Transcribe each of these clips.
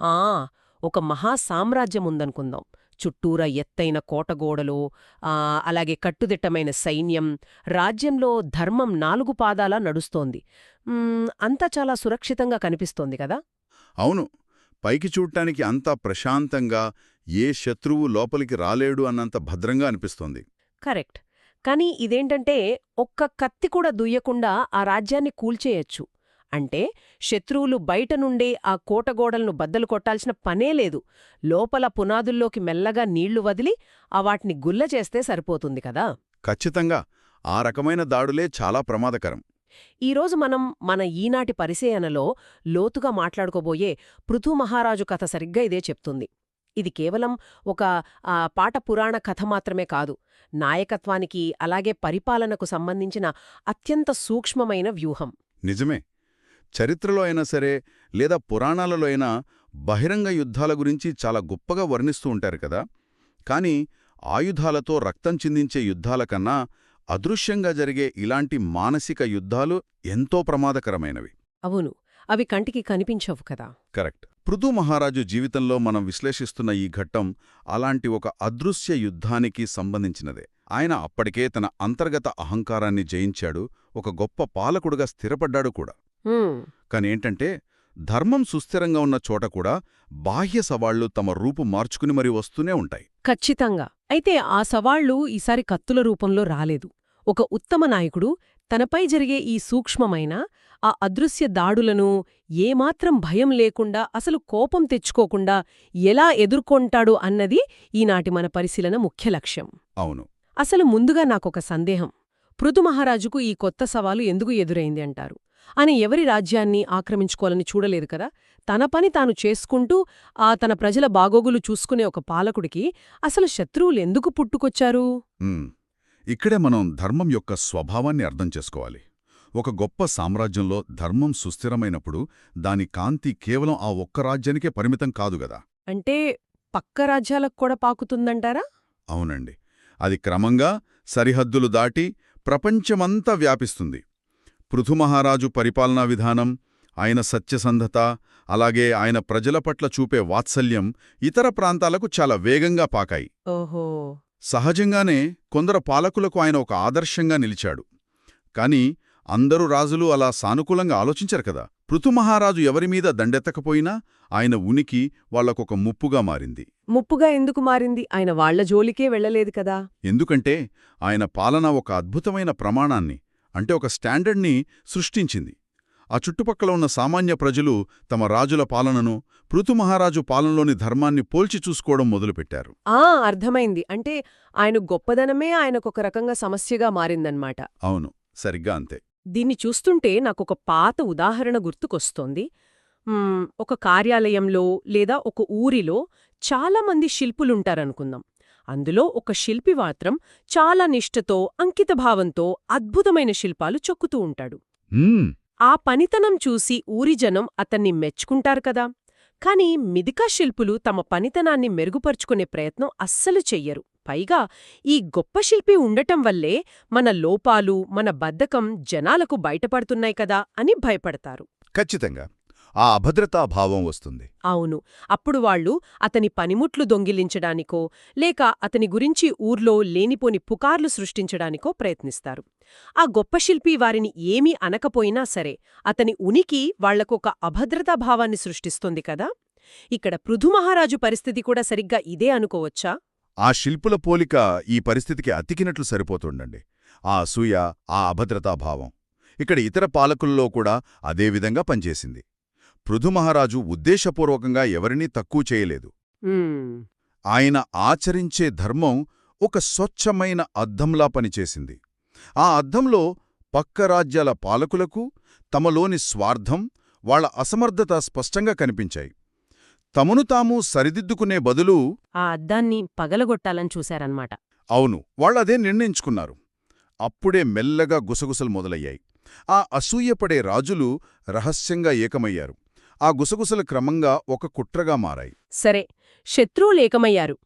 ఆ ఒక మహాసామ్రాజ్యముందనుకుందాం. చుట్టూరా ఎత్తైన కోటగోడలు, అలాగే కట్టుదిట్టమైన సైన్యం, రాజ్యంలో ధర్మం 4 పాదాలా నడుస్తోంది. అంతా చాలా సురక్షితంగా కనిపిస్తోంది కదా. అవును. పైకి చూడ్డానికి అంతా ప్రశాంతంగా, ఏ శత్రువు లోపలికి రాలేడు అన్నంత భద్రంగా అనిపిస్తోంది. కరెక్ట్. కానీ ఇదేంటంటే ఒక్క కత్తి కూడా దుయ్యకుండా ఆ రాజ్యాన్ని కూల్చేయొచ్చు. అంటే శత్రువులు బయట నుండే ఆ కోటగోడలను బద్దలు కొట్టాల్సిన పనే లేదు. లోపల పునాదుల్లోకి మెల్లగా నీళ్లు వదిలి వాటిని గుల్ల చేస్తే సరిపోతుంది కదా. ఖచ్చితంగా. ఆ రకమైన దాడులే చాలా ప్రమాదకరం. ఈరోజు మనం మన ఈనాటి పరిశీలనలో లోతుగా మాట్లాడుకోబోయే పృథు మహారాజు కథ సరిగ్గా ఇదే చెప్తుంది. ఇది కేవలం ఒక పాట పురాణ కథ మాత్రమే కాదు. నాయకత్వానికి అలాగే పరిపాలనకు సంబంధించిన అత్యంత సూక్ష్మమైన వ్యూహం. నిజమే. చరిత్రలో అయినా సరే, లేదా పురాణాలలో అయినా బహిరంగ యుద్ధాల గురించి చాలా గొప్పగా వర్ణిస్తూ ఉంటారు కదా. కానీ ఆయుధాలతో రక్తం చిందించే యుద్ధాల కన్నా అదృశ్యంగా జరిగే ఇలాంటి మానసిక యుద్ధాలు ఎంతో ప్రమాదకరమైనవి. అవును, అవి కంటికి కనిపించవు కదా. కరెక్ట్. పృథు మహారాజు జీవితంలో మనం విశ్లేషిస్తున్న ఈ ఘట్టం అలాంటి ఒక అదృశ్య యుద్ధానికి సంబంధించినదే. ఆయన అప్పటికే తన అంతర్గత అహంకారాన్ని జయించాడు, ఒక గొప్ప పాలకుడుగా స్థిరపడ్డాడు కూడా. కానేంటంటే, ధర్మం సుస్థిరంగా ఉన్న చోట కూడా బాహ్య సవాళ్లు తమ రూపు మార్చుకుని మరీ వస్తూనే ఉంటాయి. ఖచ్చితంగా. అయితే ఆ సవాళ్లు ఈసారి కత్తుల రూపంలో రాలేదు. ఒక ఉత్తమ నాయకుడు తనపై జరిగే ఈ సూక్ష్మమైన ఆ అదృశ్య దాడులను ఏమాత్రం భయం లేకుండా, అసలు కోపం తెచ్చుకోకుండా ఎలా ఎదుర్కొంటాడు అన్నది ఈనాటి మన పరిశీలన ముఖ్య లక్ష్యం. అవును. అసలు ముందుగా నాకొక సందేహం. పృథు మహారాజుకు ఈ కొత్త సవాలు ఎందుకు ఎదురైంది అంటారు? ఆయన ఎవరి రాజ్యాన్ని ఆక్రమించుకోవాలని చూడలేదు కదా. తన పని తాను చేసుకుంటూ తన ప్రజల బాగోగులు చూసుకునే ఒక పాలకుడికి అసలు శత్రువులెందుకు పుట్టుకొచ్చారు? ఇక్కడే మనం ధర్మం యొక్క స్వభావాన్ని అర్థం చేసుకోవాలి. ఒక గొప్ప సామ్రాజ్యంలో ధర్మం సుస్థిరమైనప్పుడు దాని కాంతి కేవలం ఆ ఒక్క రాజ్యానికే పరిమితం కాదుగదా. అంటే పక్క రాజ్యాలకు కూడా పాకుతుందంటారా? అవునండి. అది క్రమంగా సరిహద్దులు దాటి ప్రపంచమంతా వ్యాపిస్తుంది. పృథుమహారాజు పరిపాలనా విధానం, ఆయన సత్యసంధత, అలాగే ఆయన ప్రజల పట్ల చూపే వాత్సల్యం ఇతర ప్రాంతాలకు చాలా వేగంగా పాకాయి. ఓహో. సహజంగానే కొందరు పాలకులకు ఆయన ఒక ఆదర్శంగా నిలిచాడు. కాని అందరూ రాజులు అలా సానుకూలంగా ఆలోచించరు కదా. పృథుమహారాజు ఎవరిమీద దండెత్తకపోయినా ఆయన ఉనికి వాళ్లకొక ముప్పుగా మారింది. ముప్పుగా ఎందుకు మారింది? ఆయన వాళ్ల జోలికే వెళ్లలేదు కదా. ఎందుకంటే ఆయన పాలన ఒక అద్భుతమైన ప్రమాణాన్ని, అంటే ఒక స్టాండర్డ్ని సృష్టించింది. ఆ చుట్టుపక్కల ఉన్న సామాన్య ప్రజలు తమ రాజుల పాలనను పృథుమహారాజు పాలనలోని ధర్మాన్ని పోల్చి చూసుకోవడం మొదలుపెట్టారు. అర్థమైంది. అంటే ఆయన గొప్పదనమే ఆయనకొక రకంగా సమస్యగా మారిందన్నమాట. అవును, సరిగ్గా అంతే. దీన్ని చూస్తుంటే నాకొక పాత ఉదాహరణ గుర్తుకొస్తోంది. ఒక కార్యాలయంలో లేదా ఒక ఊరిలో చాలామంది శిల్పులుంటారనుకుందాం. అందులో ఒక శిల్పి మాత్రం చాలా నిష్ఠతో, అంకితభావంతో అద్భుతమైన శిల్పాలు చెక్కుతూ ఉంటాడు. ఆ పనితనం చూసి ఊరి జనం అతన్ని మెచ్చుకుంటారు కదా. కాని మిగతా శిల్పులు తమ పనితనాన్ని మెరుగుపరుచుకునే ప్రయత్నం అస్సలు చెయ్యరు. పైగా ఈ గొప్ప శిల్పి ఉండటం వల్లే మన లోపాలు, మన బద్ధకం జనాలకు బయటపడుతున్నాయి కదా అని భయపడతారు. ఖచ్చితంగా ఆ అభద్రతాభావం వస్తుంది. అవును. అప్పుడు వాళ్ళు అతని పనిముట్లు దొంగిలించడానికో లేక అతని గురించి ఊర్లో లేనిపోని పుకార్లు సృష్టించడానికో ప్రయత్నిస్తారు. ఆ గొప్ప శిల్పి వారిని ఏమీ అనకపోయినా సరే అతని ఉనికి వాళ్లకొక అభద్రతాభావాన్ని సృష్టిస్తుంది కదా. ఇక్కడ పృథుమహారాజు పరిస్థితి కూడా సరిగ్గా ఇదే అనుకోవచ్చా? ఆ శిల్పుల పోలిక ఈ పరిస్థితికి అతికినట్లు సరిపోతుండండి. ఆ అసూయ, ఆ అభద్రతాభావం ఇక్కడ ఇతర పాలకుల్లో కూడా అదేవిధంగా పనిచేసింది. పృథుమహారాజు ఉద్దేశపూర్వకంగా ఎవరినీ తక్కువ చేయలేదు. ఆయన ఆచరించే ధర్మం ఒక స్వచ్ఛమైన అద్దంలా పనిచేసింది. ఆ అద్దంలో పక్క రాజ్యాల పాలకులకు తమలోని స్వార్థం, వాళ్ల అసమర్థత స్పష్టంగా కనిపించాయి. తమను తాము సరిదిద్దుకునే బదులు ఆ అద్దాన్ని పగలగొట్టాలని చూశారన్నమాట. అవును, వాళ్ళదే నిర్ణయించుకున్నారు. అప్పుడే మెల్లగా గుసగుసలు మొదలయ్యాయి. ఆ అసూయపడే రాజులు రహస్యంగా ఏకమయ్యారు. ఆ గుసగుసలు క్రమంగా ఒక కుట్రగా మారాయి. సరే, శత్రువులేకమయ్యారు.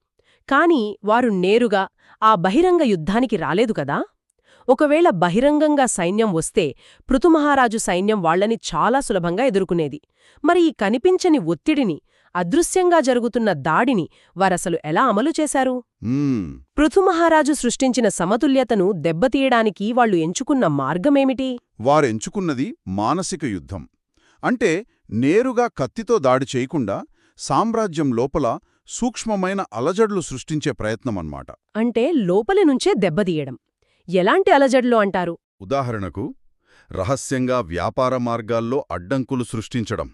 కాని వారు నేరుగా ఆ బహిరంగ యుద్ధానికి రాలేదు కదా. ఒకవేళ బహిరంగంగా సైన్యం వస్తే పృథుమహారాజు సైన్యం వాళ్లని చాలా సులభంగా ఎదుర్కొనేది. మరి ఈ కనిపించని ఒత్తిడిని అదృశ్యంగా జరుగుతున్న దాడిని వారసలు ఎలా అమలు చేశారు? మ్మ్. పృథు మహారాజు సృష్టించిన సమతుల్యతను దెబ్బతీయడానికి వాళ్లు ఎంచుకున్న మార్గమేమిటి? వారెంచుకున్నది మానసిక యుద్ధం. అంటే నేరుగా కత్తితో దాడి చేయకుండా సామ్రాజ్యం లోపల సూక్ష్మమైన అలజడులు సృష్టించే ప్రయత్నమన్నమాట. అంటే లోపలి నుంచే దెబ్బతీయడం. ఎలాంటి అలజడులు అంటారు? ఉదాహరణకు రహస్యంగా వ్యాపార మార్గాల్లో అడ్డంకులు సృష్టించడం,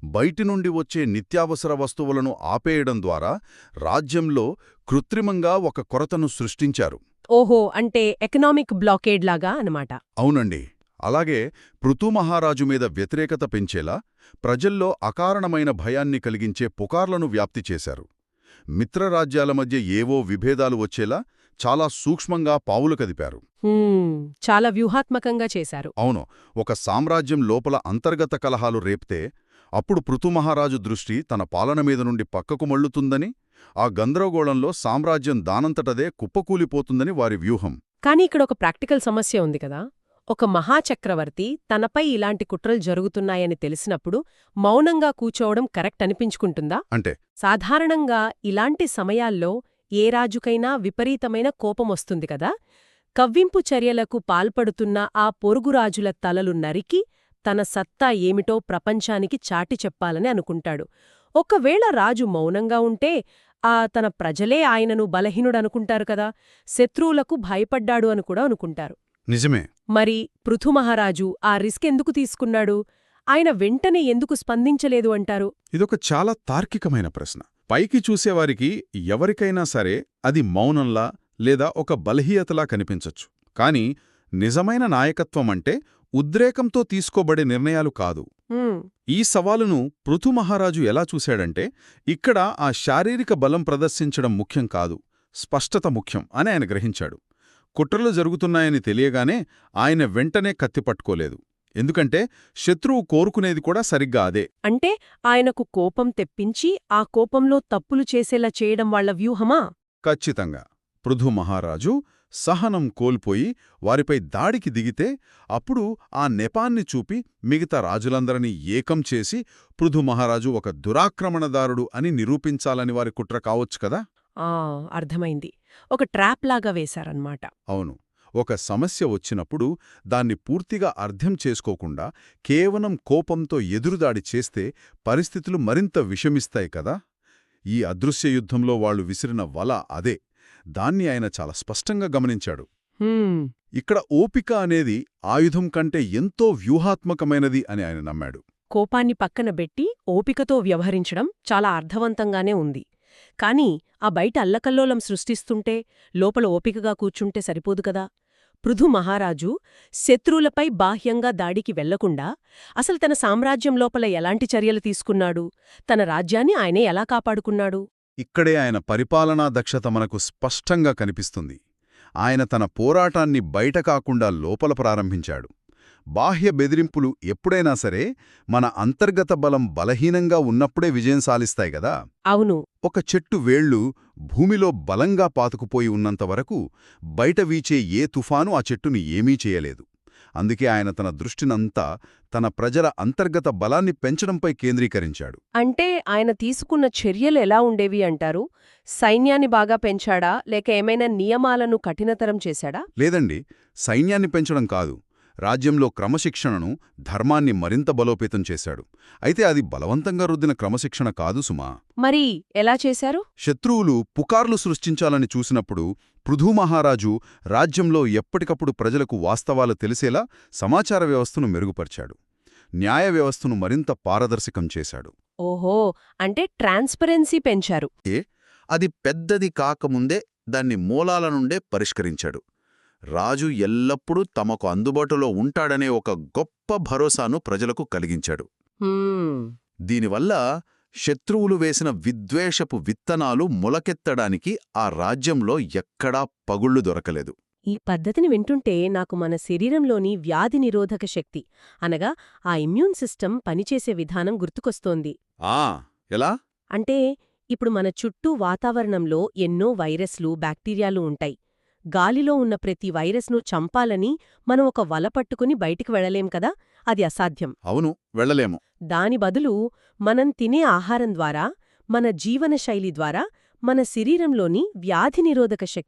బయటి నుండి వచ్చే నిత్యావసర వస్తువులను ఆపేయడం ద్వారా రాజ్యంలో కృత్రిమంగా ఒక కొరతను సృష్టించారు. ఓహో, అంటే ఎకనామిక్ బ్లాకేడ్ లాగా అనమాట. అవునండి. అలాగే పృథు మహారాజు మీద వ్యతిరేకత పెంచేలా ప్రజల్లో అకారణమైన భయాన్ని కలిగించే పుకార్లను వ్యాప్తి చేశారు. మిత్రరాజ్యాల మధ్య ఏవో విభేదాలు వచ్చేలా చాలా సూక్ష్మంగా పావులు కదిపారు. చాలా వ్యూహాత్మకంగా చేశారు. అవును. ఒక సామ్రాజ్యం లోపల అంతర్గత కలహాలు రేపితే అప్పుడు పృథు మహారాజు దృష్టి తన పాలన మీద నుండి పక్కకు మళ్లుతుందని, ఆ గందరగోళంలో సామ్రాజ్యం దానంతటదే కుప్పకూలిపోతుందని వారి వ్యూహం. కానీ ఇక్కడ ఒక ప్రాక్టికల్ సమస్య ఉంది కదా. ఒక మహాచక్రవర్తి తనపై ఇలాంటి కుట్రలు జరుగుతున్నాయని తెలిసినప్పుడు మౌనంగా కూచోవడం కరెక్ట్ అనిపించుకుంటుందా? అంటే సాధారణంగా ఇలాంటి సమయాల్లో ఏ రాజుకైనా విపరీతమైన కోపమొస్తుంది కదా. కవ్వింపు చర్యలకు పాల్పడుతున్న ఆ పొరుగురాజుల తలలు నరికి తన సత్తా ఏమిటో ప్రపంచానికి చాటి చెప్పాలని అనుకుంటాడు. ఒకవేళ రాజు మౌనంగా ఉంటే తన ప్రజలే ఆయనను బలహీనుడనుకుంటారు కదా, శత్రువులకు భయపడ్డాడు అని కూడా అనుకుంటారు. నిజమే. మరి పృథు మహారాజు ఆ రిస్క్ ఎందుకు తీసుకున్నాడు? ఆయన వెంటనే ఎందుకు స్పందించలేదు అంటారు? ఇదొక చాలా తార్కికమైన ప్రశ్న. పైకి చూసేవారికి ఎవరికైనా సరే అది మౌనంలా లేదా ఒక బలహీనతలా కనిపించొచ్చు. కాని నిజమైన నాయకత్వమంటే ఉద్రేకంతో తీసుకోబడే నిర్ణయాలు కాదు. ఈ సవాలును పృథు మహారాజు ఎలా చూశాడంటే, ఇక్కడ ఆ శారీరక బలం ప్రదర్శించడం ముఖ్యం కాదు, స్పష్టత ముఖ్యం అని ఆయన గ్రహించాడు. కుట్రలు జరుగుతున్నాయని తెలియగానే ఆయన వెంటనే కత్తిపట్టుకోలేదు. ఎందుకంటే శత్రువు కోరుకునేది కూడా సరిగ్గా అదే. అంటే ఆయనకు కోపం తెప్పించి ఆ కోపంలో తప్పులు చేసేలా చేయడం వాళ్ల వ్యూహమా? ఖచ్చితంగా. పృథు మహారాజు సహనం కోల్పోయి వారిపై దాడికి దిగితే అప్పుడు ఆ నెపాన్ని చూపి మిగతా రాజులందరినీ ఏకం చేసి పృథు మహారాజు ఒక దురాక్రమణదారుడు అని నిరూపించాలని వారి కుట్ర కావచ్చు కదా. అర్థమైంది. ఒక ట్రాప్ లాగా వేశారన్నమాట. అవును. ఒక సమస్య వచ్చినప్పుడు దాన్ని పూర్తిగా అర్థం చేసుకోకుండా కేవలం కోపంతో ఎదురుదాడి చేస్తే పరిస్థితులు మరింత విషమిస్తాయి కదా. ఈ అదృశ్య యుద్ధంలో వాళ్లు విసిరిన వల అదే. దాన్ని ఆయన చాలా స్పష్టంగా గమనించాడు. ఇక్కడ ఓపిక అనేది ఆయుధం కంటే ఎంతో వ్యూహాత్మకమైనది అని ఆయన నమ్మాడు. కోపాన్ని పక్కన బెట్టి ఓపికతో వ్యవహరించడం చాలా అర్థవంతంగానే ఉంది. కాని ఆ బయట అల్లకల్లోలం సృష్టిస్తుంటే లోపల ఓపికగా కూర్చుంటే సరిపోదు కదా. పృథు మహారాజు శత్రువులపై బాహ్యంగా దాడికి వెళ్లకుండా అసలు తన సామ్రాజ్యం లోపల ఎలాంటి చర్యలు తీసుకున్నాడు, తన రాజ్యాన్ని ఆయనే ఎలా కాపాడుకున్నాడు? ఇక్కడే ఆయన పరిపాలనా దక్షత మనకు స్పష్టంగా కనిపిస్తుంది. ఆయన తన పోరాటాన్ని బయట కాకుండా లోపల ప్రారంభించాడు. బాహ్య బెదిరింపులు ఎప్పుడైనా సరే మన అంతర్గత బలం బలహీనంగా ఉన్నప్పుడే విజయం సాధిస్తాయి గదా. అవును. ఒక చెట్టు వేళ్లు భూమిలో బలంగా పాతుకుపోయి ఉన్నంతవరకు బయట వీచే ఏ తుఫాను ఆ చెట్టుని ఏమీ చేయలేదు. అందుకే ఆయన తన దృష్టినంతా తన ప్రజల అంతర్గత బలాన్ని పెంచడంపై కేంద్రీకరించాడు. అంటే ఆయన తీసుకున్న చర్యలు ఎలా ఉండేవి అంటారు? సైన్యాన్ని బాగా పెంచాడా, లేక ఏమైనా నియమాలను కఠినతరం చేశాడా? లేదండి, సైన్యాన్ని పెంచడం కాదు. రాజ్యంలో క్రమశిక్షణను, ధర్మాన్ని మరింత బలోపేతం చేశాడు. అయితే అది బలవంతంగా రుద్దిన క్రమశిక్షణ కాదు సుమా. మరి ఎలా చేశారు? శత్రువులు పుకార్లు సృష్టించాలని చూసినప్పుడు పృథు మహారాజు రాజ్యంలో ఎప్పటికప్పుడు ప్రజలకు వాస్తవాలు తెలిసేలా సమాచార వ్యవస్థను మెరుగుపరిచాడు. న్యాయ వ్యవస్థను మరింత పారదర్శకం చేశాడు. ఓహో, అంటే ట్రాన్స్పరెన్సీ పెంచారు. అది పెద్దది కాకముందే దాన్ని మూలాల నుండే పరిష్కరించాడు. రాజు ఎల్లప్పుడూ తమకు అందుబాటులో ఉంటాడనే ఒక గొప్ప భరోసాను ప్రజలకు కలిగించాడు. దీనివల్ల శత్రువులు వేసిన విద్వేషపు విత్తనాలు మొలకెత్తడానికి ఆ రాజ్యంలో ఎక్కడా పగుళ్లు దొరకలేదు. ఈ పద్ధతిని వింటుంటే నాకు మన శరీరంలోని వ్యాధి నిరోధక శక్తి అనగా ఆ ఇమ్యూన్ సిస్టమ్ పనిచేసే విధానం గుర్తుకొస్తోంది. ఎలా? అంటే ఇప్పుడు మన చుట్టూ వాతావరణంలో ఎన్నో వైరస్లు, బ్యాక్టీరియాలు ఉంటాయి. గాలిలో ఉన్న ప్రతి వైరస్ను చంపాలని మనం ఒక వల పట్టుకుని బయటికి వెళ్లలేం కదా, అది అసాధ్యం. అవును, వెళ్ళలేము. దాని బదులు మనం తినే ఆహారం ద్వారా, మన జీవనశైలి ద్వారా మన శరీరంలోని వ్యాధినిరోధక శక్తి